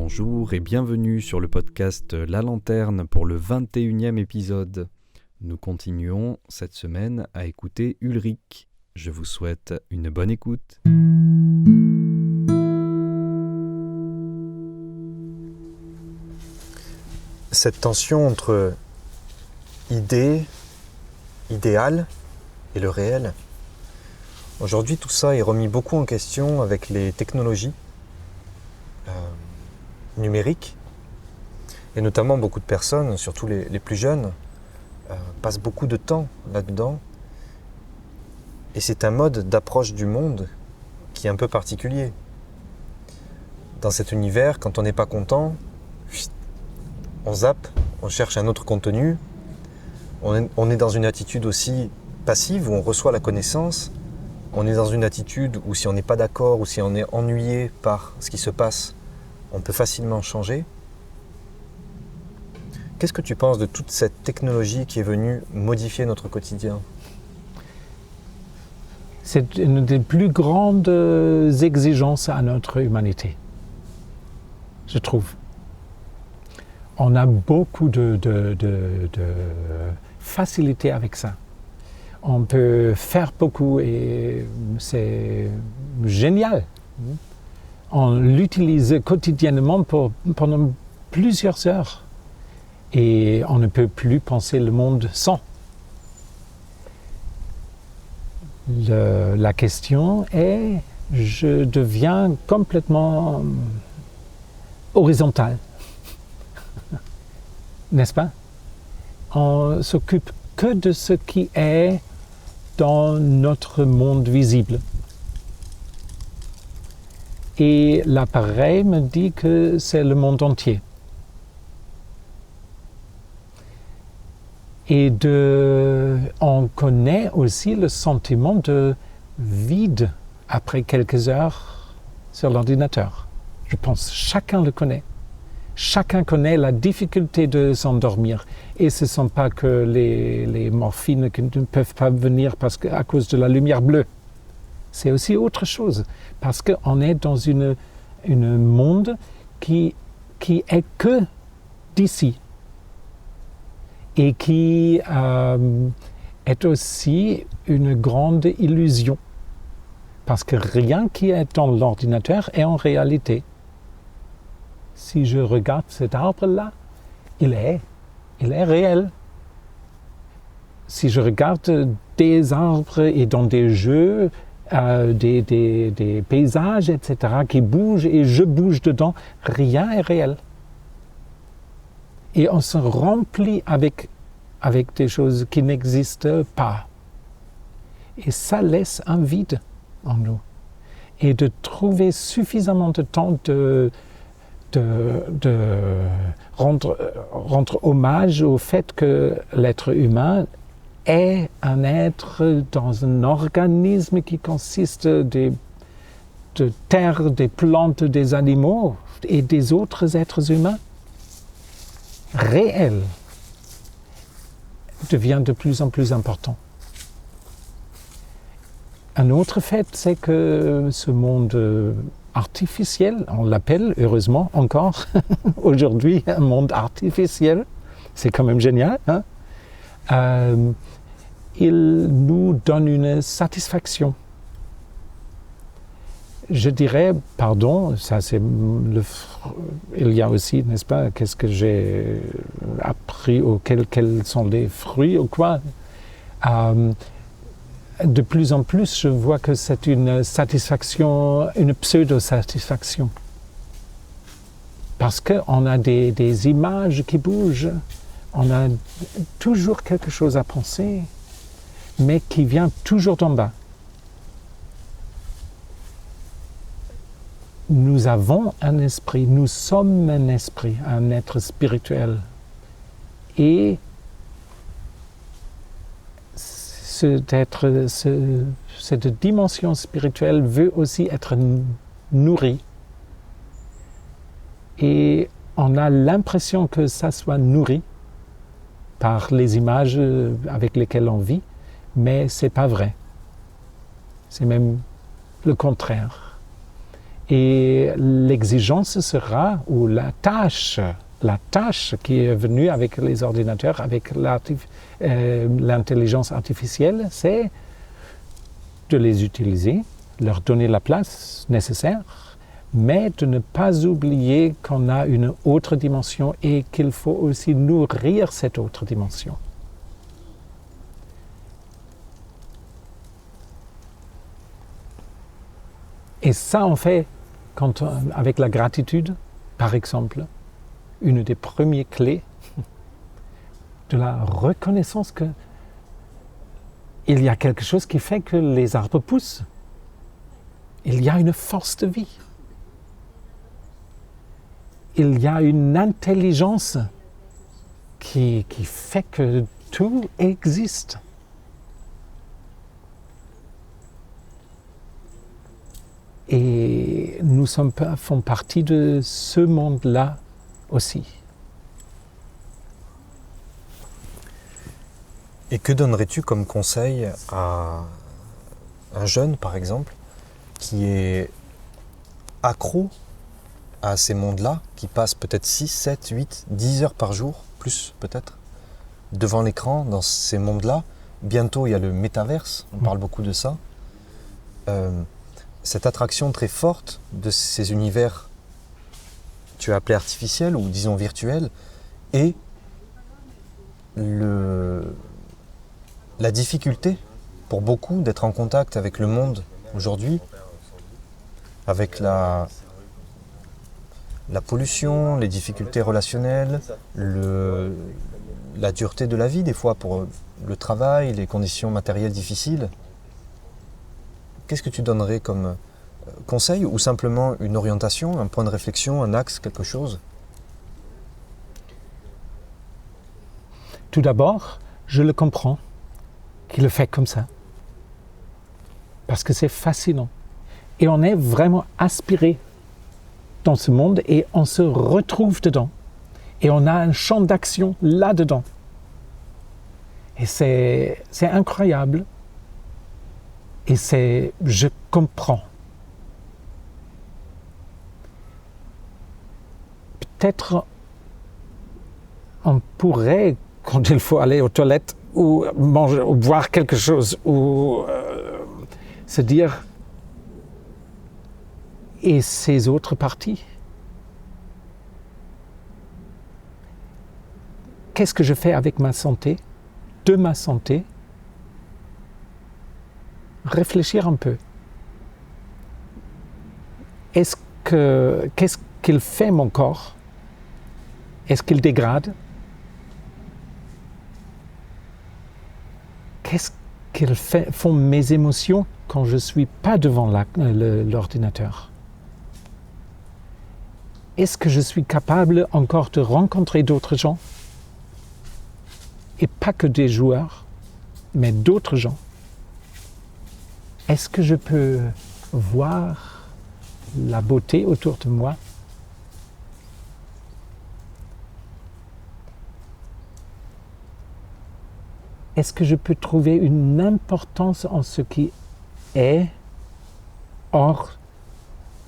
Bonjour et bienvenue sur le podcast La Lanterne pour le 21e épisode. Nous continuons cette semaine à écouter Ulrich. Je vous souhaite une bonne écoute. Cette tension entre idée, idéal et le réel. Aujourd'hui, tout ça est remis beaucoup en question avec les technologies numériques. Et notamment, beaucoup de personnes, surtout les plus jeunes, passent beaucoup de temps là-dedans. Et c'est un mode d'approche du monde qui est un peu particulier. Dans cet univers, quand on n'est pas content, on zappe, on cherche un autre contenu. On est dans une attitude aussi passive où on reçoit la connaissance. On est dans une attitude où si on n'est pas d'accord ou si on est ennuyé par ce qui se passe, on peut facilement changer. Qu'est-ce que tu penses de toute cette technologie qui est venue modifier notre quotidien ? C'est une des plus grandes exigences à notre humanité, je trouve. On a beaucoup de facilité avec ça. On peut faire beaucoup et c'est génial. On l'utilise quotidiennement pendant plusieurs heures et on ne peut plus penser le monde sans. La question est, je deviens complètement horizontal, n'est-ce pas? On s'occupe que de ce qui est dans notre monde visible. Et l'appareil me dit que c'est le monde entier. Et on connaît aussi le sentiment de vide après quelques heures sur l'ordinateur. Je pense que chacun le connaît. Chacun connaît la difficulté de s'endormir. Et ce ne sont pas que les morphines qui ne peuvent pas venir à cause de la lumière bleue. C'est aussi autre chose. Parce qu'on est dans une monde qui est que d'ici. Et qui est aussi une grande illusion. Parce que rien qui est dans l'ordinateur est en réalité. Si je regarde cet arbre-là, il est réel. Si je regarde des arbres et dans des jeux, des paysages, etc., qui bougent et je bouge dedans, rien est réel. Et on se remplit avec des choses qui n'existent pas. Et ça laisse un vide en nous. Et de trouver suffisamment de temps de rendre hommage au fait que l'être humain est un être dans un organisme qui consiste de terre, des plantes, des animaux et des autres êtres humains. Réel devient de plus en plus important. Un autre fait, c'est que ce monde artificiel, on l'appelle heureusement encore aujourd'hui un monde artificiel, c'est quand même génial, hein? Il nous donne une satisfaction. Je dirais, pardon, ça c'est il y a aussi, n'est-ce pas, qu'est-ce que j'ai appris, quels sont les fruits ou quoi. De plus en plus, je vois que c'est une satisfaction, une pseudo-satisfaction. Parce qu'on a des images qui bougent, on a toujours quelque chose à penser, mais qui vient toujours d'en bas. Nous avons un esprit, nous sommes un esprit, un être spirituel. Et cette dimension spirituelle veut aussi être nourrie. Et on a l'impression que ça soit nourri par les images avec lesquelles on vit, mais ce n'est pas vrai. C'est même le contraire. Et l'exigence sera, ou la tâche qui est venue avec les ordinateurs, avec l'intelligence artificielle, c'est de les utiliser, leur donner la place nécessaire, mais de ne pas oublier qu'on a une autre dimension et qu'il faut aussi nourrir cette autre dimension. Et ça, on fait avec la gratitude, par exemple, une des premières clés de la reconnaissance qu'il y a quelque chose qui fait que les arbres poussent. Il y a une force de vie. Il y a une intelligence qui fait que tout existe. Et nous faisons partie de ce monde-là aussi. Et que donnerais-tu comme conseil à un jeune, par exemple, qui est accro à ces mondes-là, qui passe peut-être 6, 7, 8, 10 heures par jour, plus peut-être, devant l'écran, dans ces mondes-là. Bientôt, il y a le métaverse, on parle beaucoup de ça. Cette attraction très forte de ces univers, tu as appelé artificiels ou disons virtuels, et la difficulté pour beaucoup d'être en contact avec le monde aujourd'hui, avec la pollution, les difficultés relationnelles, la dureté de la vie des fois pour le travail, les conditions matérielles difficiles. Qu'est-ce que tu donnerais comme conseil ou simplement une orientation, un point de réflexion, un axe, quelque chose? Tout d'abord, je le comprends qu'il le fait comme ça. Parce que c'est fascinant. Et on est vraiment aspiré dans ce monde et on se retrouve dedans. Et on a un champ d'action là-dedans. Et c'est incroyable. Et je comprends. Peut-être on pourrait, quand il faut aller aux toilettes ou manger ou boire quelque chose, ou se dire, et ces autres parties? Qu'est-ce que je fais avec ma santé, de ma santé? Réfléchir un peu. Qu'est-ce qu'il fait mon corps? Est-ce qu'il dégrade? Qu'est-ce qu'ils font mes émotions quand je ne suis pas devant l'ordinateur? Est-ce que je suis capable encore de rencontrer d'autres gens? Et pas que des joueurs, mais d'autres gens. Est-ce que je peux voir la beauté autour de moi? Est-ce que je peux trouver une importance en ce qui est hors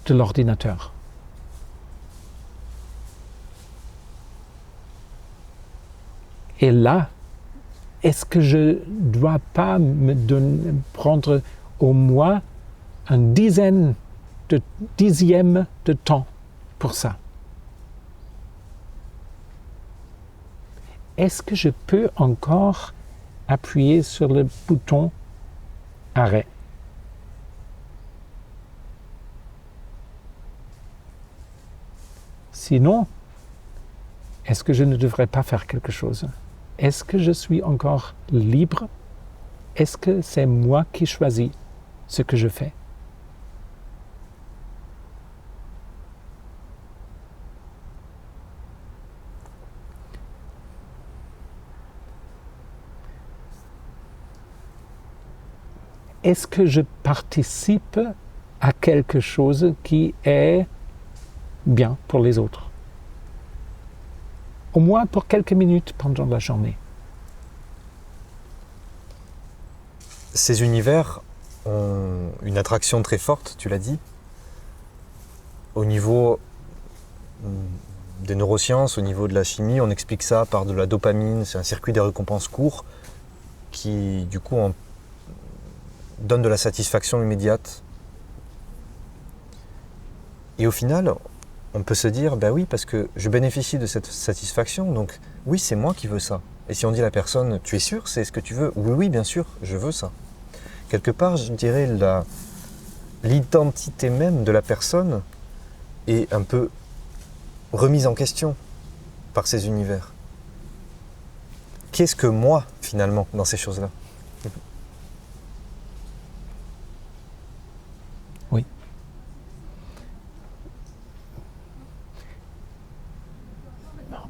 de l'ordinateur? Et là, est-ce que je ne dois pas prendre au moins un dixième de temps pour ça? Est-ce que je peux encore appuyer sur le bouton arrêt? Sinon, est-ce que je ne devrais pas faire quelque chose? Est-ce que je suis encore libre? Est-ce que c'est moi qui choisis ce que je fais? Est-ce que je participe à quelque chose qui est bien pour les autres? Au moins pour quelques minutes pendant la journée. Ces univers ont une attraction très forte, tu l'as dit. au niveau des neurosciences, au niveau de la chimie, on explique ça par de la dopamine, c'est un circuit des récompenses courts qui, du coup, donne de la satisfaction immédiate. Et au final, on peut se dire, ben oui, parce que je bénéficie de cette satisfaction, donc oui, c'est moi qui veux ça. Et si on dit à la personne, tu es sûr, c'est ce que tu veux? Oui, oui, bien sûr, je veux ça. Quelque part, je dirais, l'identité même de la personne est un peu remise en question par ces univers. Qu'est-ce que moi, finalement, dans ces choses-là? Oui.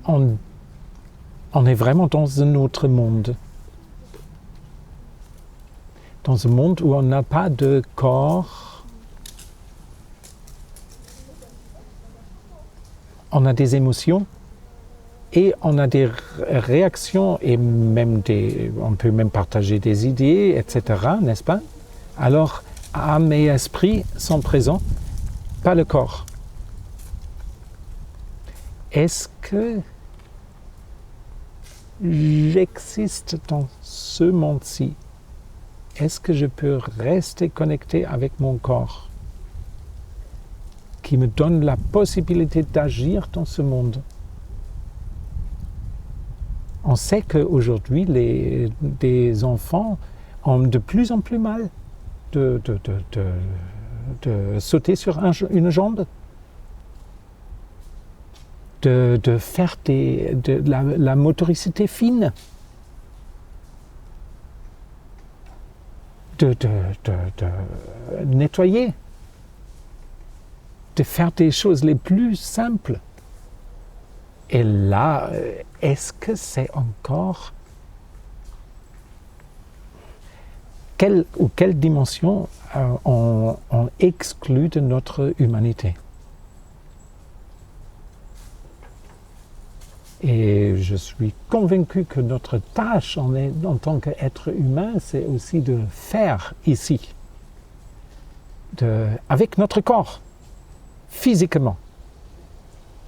On est vraiment dans un autre monde. Dans un monde où on n'a pas de corps. On a des émotions et on a des réactions et même on peut même partager des idées, etc., n'est-ce pas? Alors, âme et esprit sont présents, pas le corps. Est-ce que j'existe dans ce monde-ci? Est-ce que je peux rester connecté avec mon corps qui me donne la possibilité d'agir dans ce monde? On sait qu'aujourd'hui, des enfants ont de plus en plus mal de sauter sur une jambe, de faire la motoricité fine, de nettoyer, de faire des choses les plus simples. Et là, est-ce que c'est encore... Quelle dimension on exclut de notre humanité? Et je suis convaincu que notre tâche en tant qu'être humain, c'est aussi de faire ici, avec notre corps, physiquement.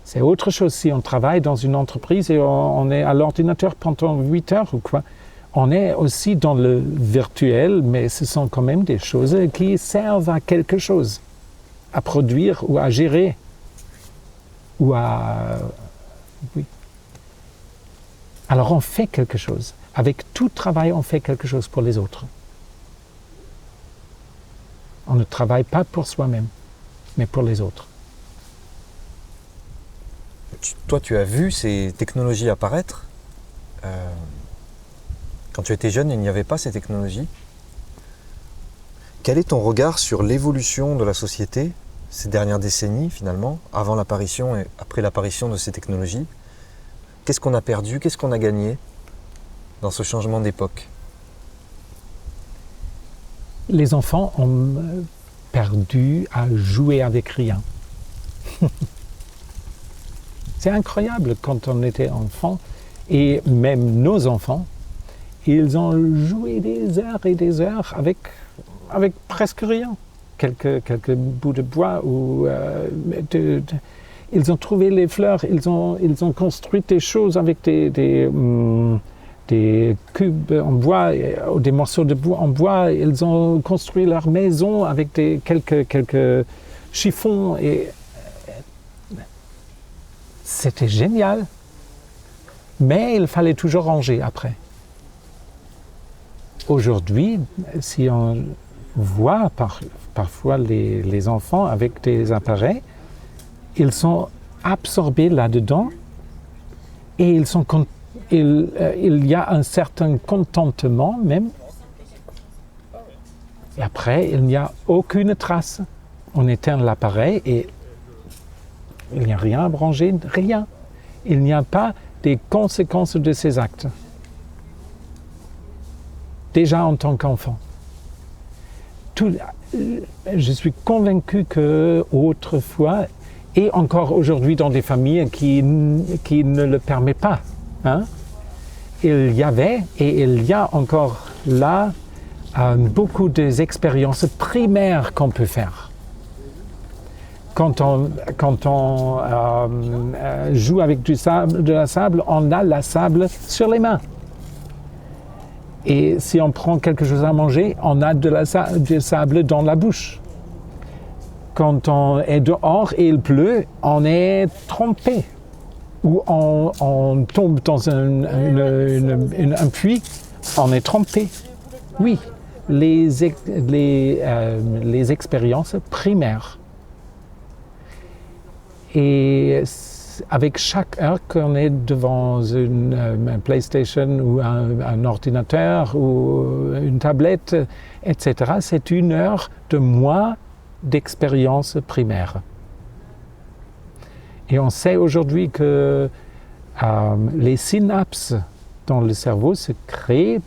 C'est autre chose si on travaille dans une entreprise et on est à l'ordinateur pendant 8 heures ou quoi. On est aussi dans le virtuel, mais ce sont quand même des choses qui servent à quelque chose, à produire ou à gérer, ou à... Oui. Alors on fait quelque chose. Avec tout travail, on fait quelque chose pour les autres. On ne travaille pas pour soi-même, mais pour les autres. Toi, tu as vu ces technologies apparaître. Quand tu étais jeune, il n'y avait pas ces technologies. Quel est ton regard sur l'évolution de la société ces dernières décennies, finalement, avant l'apparition et après l'apparition de ces technologies? Qu'est-ce qu'on a perdu, qu'est-ce qu'on a gagné dans ce changement d'époque? Les enfants ont perdu à jouer avec rien. C'est incroyable quand on était enfant, et même nos enfants, ils ont joué des heures et des heures avec presque rien. Quelques bouts de bois ou ils ont trouvé les fleurs, ils ont construit des choses avec des cubes en bois, ou des morceaux de bois en bois. Ils ont construit leur maison avec quelques chiffons. Et c'était génial. Mais il fallait toujours ranger après. Aujourd'hui, si on voit parfois les enfants avec des appareils, ils sont absorbés là-dedans et il y a un certain contentement même. Et après, il n'y a aucune trace. On éteint l'appareil et il n'y a rien à ranger, rien. Il n'y a pas des conséquences de ces actes. Déjà en tant qu'enfant. Je suis convaincu qu'autrefois, et encore aujourd'hui dans des familles qui ne le permettent pas, il y avait et il y a encore là beaucoup d'expériences primaires qu'on peut faire. quand on joue avec de la sable, on a la sable sur les mains. Et si on prend quelque chose à manger, on a du sable dans la bouche. Quand on est dehors et il pleut, on est trempé. Ou on tombe dans un puits, on est trempé. Oui, les expériences primaires. Et avec chaque heure qu'on est devant un PlayStation ou un ordinateur ou une tablette, etc., c'est 1 heure de moins d'expérience primaire. Et on sait aujourd'hui que les synapses dans le cerveau se créent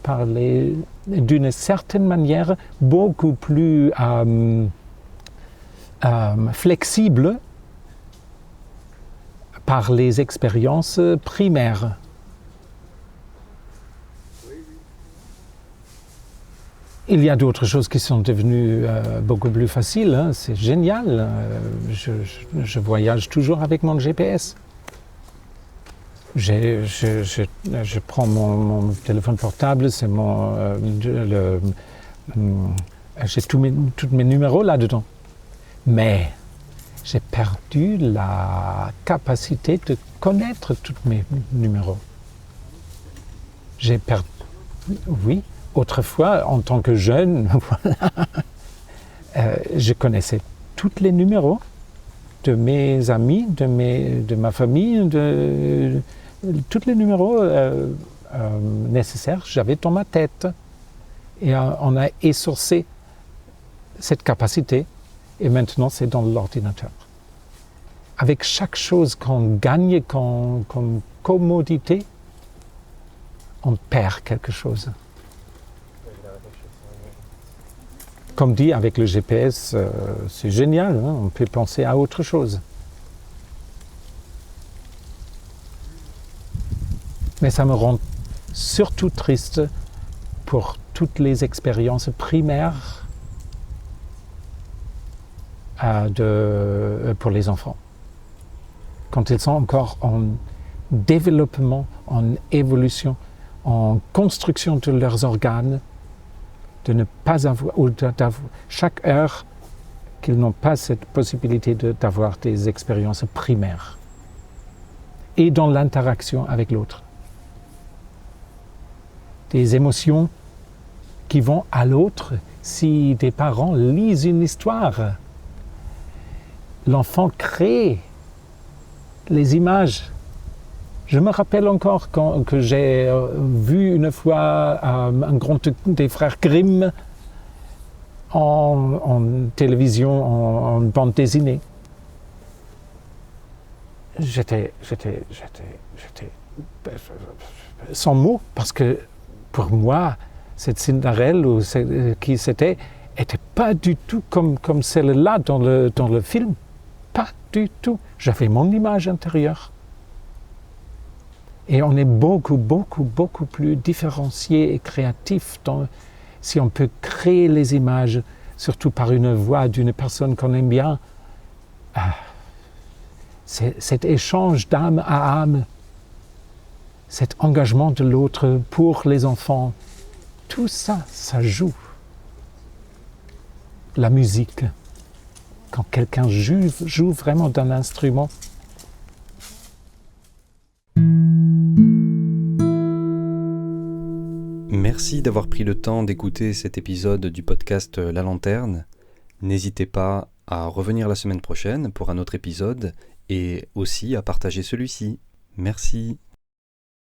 d'une certaine manière beaucoup plus flexible par les expériences primaires. Il y a d'autres choses qui sont devenues beaucoup plus faciles, hein. C'est génial. Je voyage toujours avec mon GPS. Je prends mon téléphone portable, j'ai tous mes numéros là-dedans. Mais j'ai perdu la capacité de connaître tous mes numéros. Oui, autrefois, en tant que jeune, je connaissais tous les numéros de mes amis, de ma famille, tous les numéros nécessaires, j'avais dans ma tête. Et on a essorcé cette capacité. Et maintenant, c'est dans l'ordinateur. Avec chaque chose qu'on gagne comme commodité, on perd quelque chose. Comme dit, avec le GPS, c'est génial, hein, on peut penser à autre chose. Mais ça me rend surtout triste pour toutes les expériences primaires pour les enfants. Quand ils sont encore en développement, en évolution, en construction de leurs organes, de ne pas avoir, ou d'avoir chaque heure qu'ils n'ont pas cette possibilité d'avoir des expériences primaires et dans l'interaction avec l'autre. Des émotions qui vont à l'autre si des parents lisent une histoire. L'enfant crée les images. Je me rappelle encore que j'ai vu une fois un grand des frères Grimm en télévision, en bande dessinée. J'étais sans mots parce que pour moi, cette Cinderelle ou qui c'était n'était pas du tout comme celle-là dans le film. Pas du tout. J'avais mon image intérieure. Et on est beaucoup plus différencié et créatif si on peut créer les images, surtout par une voix d'une personne qu'on aime bien. Cet échange d'âme à âme, cet engagement de l'autre pour les enfants, tout ça, ça joue. La musique, quand quelqu'un joue vraiment d'un instrument. Merci d'avoir pris le temps d'écouter cet épisode du podcast La Lanterne. N'hésitez pas à revenir la semaine prochaine pour un autre épisode et aussi à partager celui-ci. Merci.